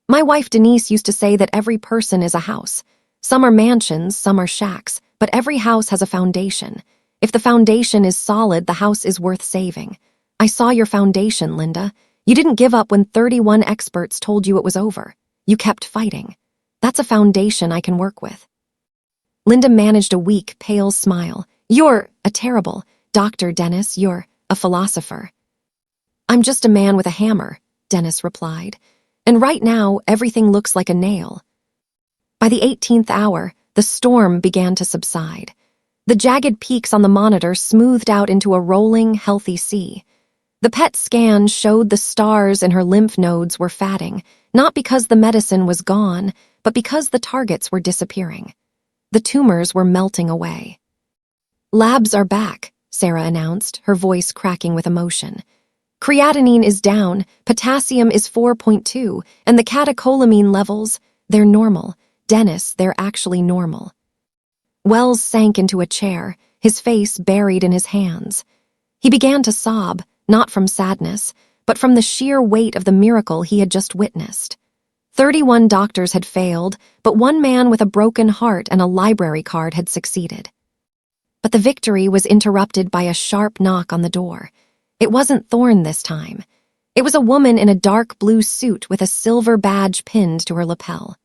"My wife Denise used to say that every person is a house. Some are mansions, some are shacks, but every house has a foundation. If the foundation is solid, the house is worth saving. I saw your foundation, Linda. You didn't give up when 31 experts told you it was over. You kept fighting. That's a foundation I can work with." Linda managed a weak, pale smile. "You're a terrible doctor, Dennis. You're a philosopher." "I'm just a man with a hammer," Dennis replied. "And right now, everything looks like a nail." By the 18th hour, the storm began to subside. The jagged peaks on the monitor smoothed out into a rolling, healthy sea. The PET scan showed the stars in her lymph nodes were fatting, not because the medicine was gone, but because the targets were disappearing. The tumors were melting away. "Labs are back," Sarah announced, her voice cracking with emotion. "Creatinine is down, potassium is 4.2, and the catecholamine levels, they're normal. Dennis, they're actually normal." Wells sank into a chair, his face buried in his hands. He began to sob, not from sadness, but from the sheer weight of the miracle he had just witnessed. 31 doctors had failed, but one man with a broken heart and a library card had succeeded. But the victory was interrupted by a sharp knock on the door. It wasn't Thorne this time. It was a woman in a dark blue suit with a silver badge pinned to her lapel.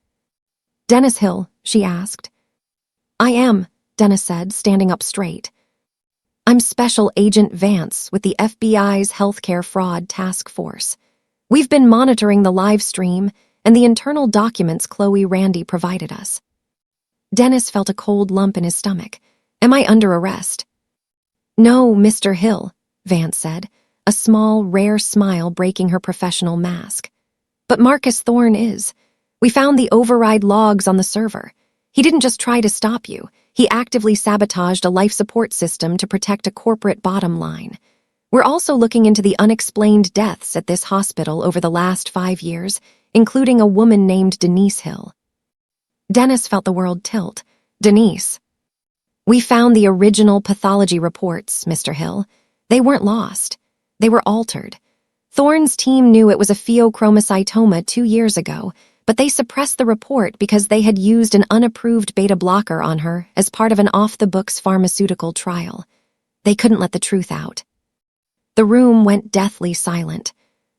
"Dennis Hill?" she asked. "I am," Dennis said, standing up straight. "I'm Special Agent Vance with the FBI's Healthcare Fraud Task Force. We've been monitoring the live stream and the internal documents Chloe Randy provided us." Dennis felt a cold lump in his stomach. "Am I under arrest?" "No, Mr. Hill," Vance said, a small, rare smile breaking her professional mask. "But Marcus Thorne is. We found the override logs on the server. He didn't just try to stop you. He actively sabotaged a life support system to protect a corporate bottom line. We're also looking into the unexplained deaths at this hospital over the last 5 years, including a woman named Denise Hill." Dennis felt the world tilt. "Denise?" "We found the original pathology reports, Mr. Hill. They weren't lost. They were altered. Thorne's team knew it was a pheochromocytoma 2 years ago, but they suppressed the report because they had used an unapproved beta blocker on her as part of an off-the-books pharmaceutical trial. They couldn't let the truth out." The room went deathly silent.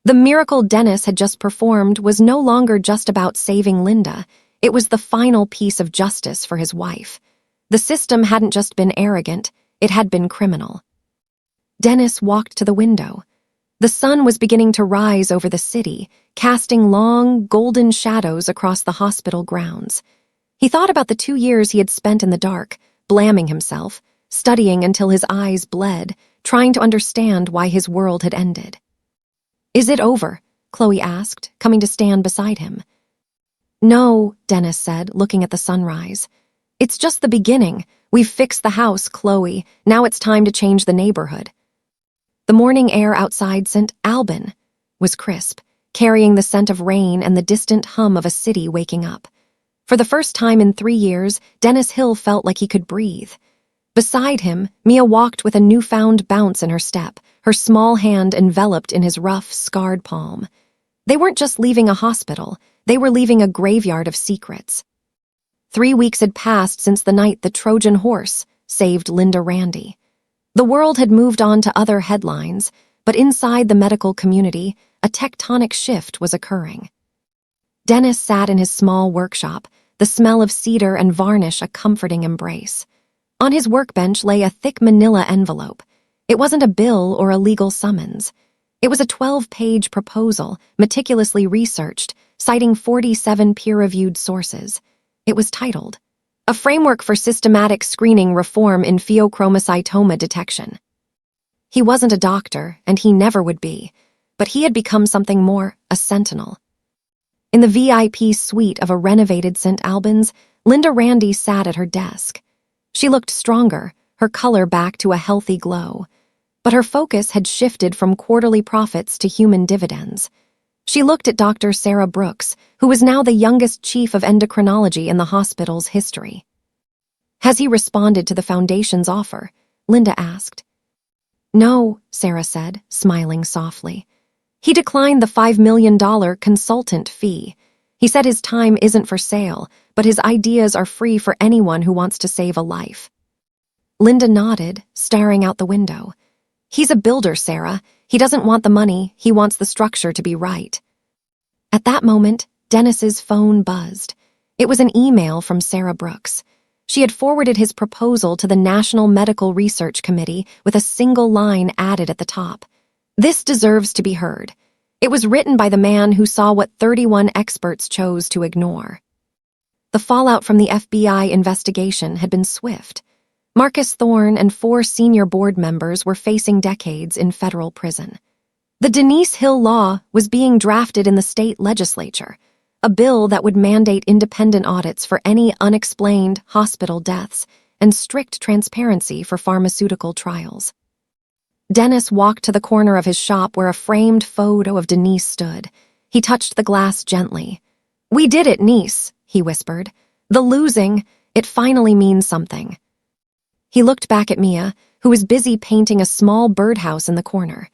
The miracle Dennis had just performed was no longer just about saving Linda. It was the final piece of justice for his wife. The system hadn't just been arrogant, it had been criminal. Dennis walked to the window. The sun was beginning to rise over the city, casting long, golden shadows across the hospital grounds. He thought about the 2 years he had spent in the dark, blaming himself, studying until his eyes bled, trying to understand why his world had ended. "Is it over?" Chloe asked, coming to stand beside him. "No," Dennis said, looking at the sunrise. "It's just the beginning. We've fixed the house, Chloe. Now it's time to change the neighborhood." The morning air outside St. Albin was crisp, carrying the scent of rain and the distant hum of a city waking up. For the first time in 3 years, Dennis Hill felt like he could breathe. Beside him, Mia walked with a newfound bounce in her step, her small hand enveloped in his rough, scarred palm. They weren't just leaving a hospital, they were leaving a graveyard of secrets. 3 weeks had passed since the night the Trojan horse saved Linda Randy. The world had moved on to other headlines, but inside the medical community, a tectonic shift was occurring. Dennis sat in his small workshop, the smell of cedar and varnish a comforting embrace. On his workbench lay a thick manila envelope. It wasn't a bill or a legal summons. It was a 12-page proposal, meticulously researched, citing 47 peer-reviewed sources. It was titled, "A Framework for Systematic Screening Reform in Pheochromocytoma Detection." He wasn't a doctor, and he never would be, but he had become something more, a sentinel. In the VIP suite of a renovated St. Albans, Linda Randy sat at her desk. She looked stronger, her color back to a healthy glow. But her focus had shifted from quarterly profits to human dividends. She looked at Dr. Sarah Brooks, who was now the youngest chief of endocrinology in the hospital's history. "Has he responded to the Foundation's offer?" Linda asked. "No," Sarah said, smiling softly. "He declined the $5 million consultant fee. He said his time isn't for sale, but his ideas are free for anyone who wants to save a life." Linda nodded, staring out the window. "He's a builder, Sarah. He doesn't want the money, he wants the structure to be right." At that moment, Dennis's phone buzzed. It was an email from Sarah Brooks. She had forwarded his proposal to the National Medical Research Committee with a single line added at the top. "This deserves to be heard." It was written by the man who saw what 31 experts chose to ignore. The fallout from the FBI investigation had been swift. Marcus Thorne and 4 senior board members were facing decades in federal prison. The Denise Hill Law was being drafted in the state legislature, a bill that would mandate independent audits for any unexplained hospital deaths and strict transparency for pharmaceutical trials. Dennis walked to the corner of his shop where a framed photo of Denise stood. He touched the glass gently. "We did it, niece," he whispered. "The losing, it finally means something." He looked back at Mia, who was busy painting a small birdhouse in the corner.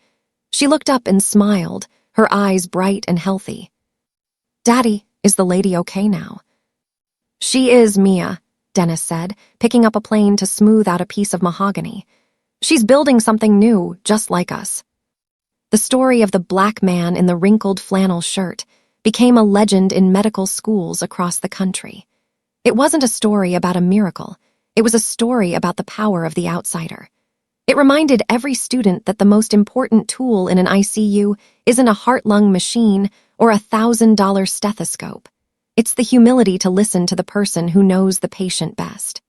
She looked up and smiled, her eyes bright and healthy. "Daddy, is the lady okay now?" "She is, Mia," Dennis said, picking up a plane to smooth out a piece of mahogany. "She's building something new, just like us." The story of the black man in the wrinkled flannel shirt became a legend in medical schools across the country. It wasn't a story about a miracle. It was a story about the power of the outsider. It reminded every student that the most important tool in an ICU isn't a heart-lung machine or a $1,000 stethoscope. It's the humility to listen to the person who knows the patient best.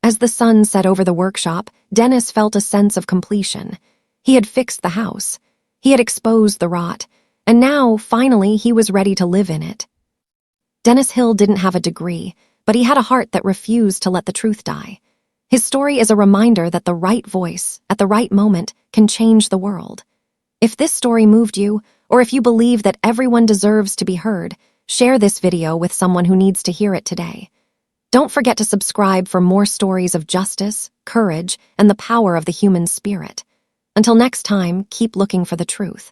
As the sun set over the workshop, Dennis felt a sense of completion. He had fixed the house. He had exposed the rot. And now, finally, he was ready to live in it. Dennis Hill didn't have a degree, but he had a heart that refused to let the truth die. His story is a reminder that the right voice, at the right moment, can change the world. If this story moved you, or if you believe that everyone deserves to be heard, share this video with someone who needs to hear it today. Don't forget to subscribe for more stories of justice, courage, and the power of the human spirit. Until next time, keep looking for the truth.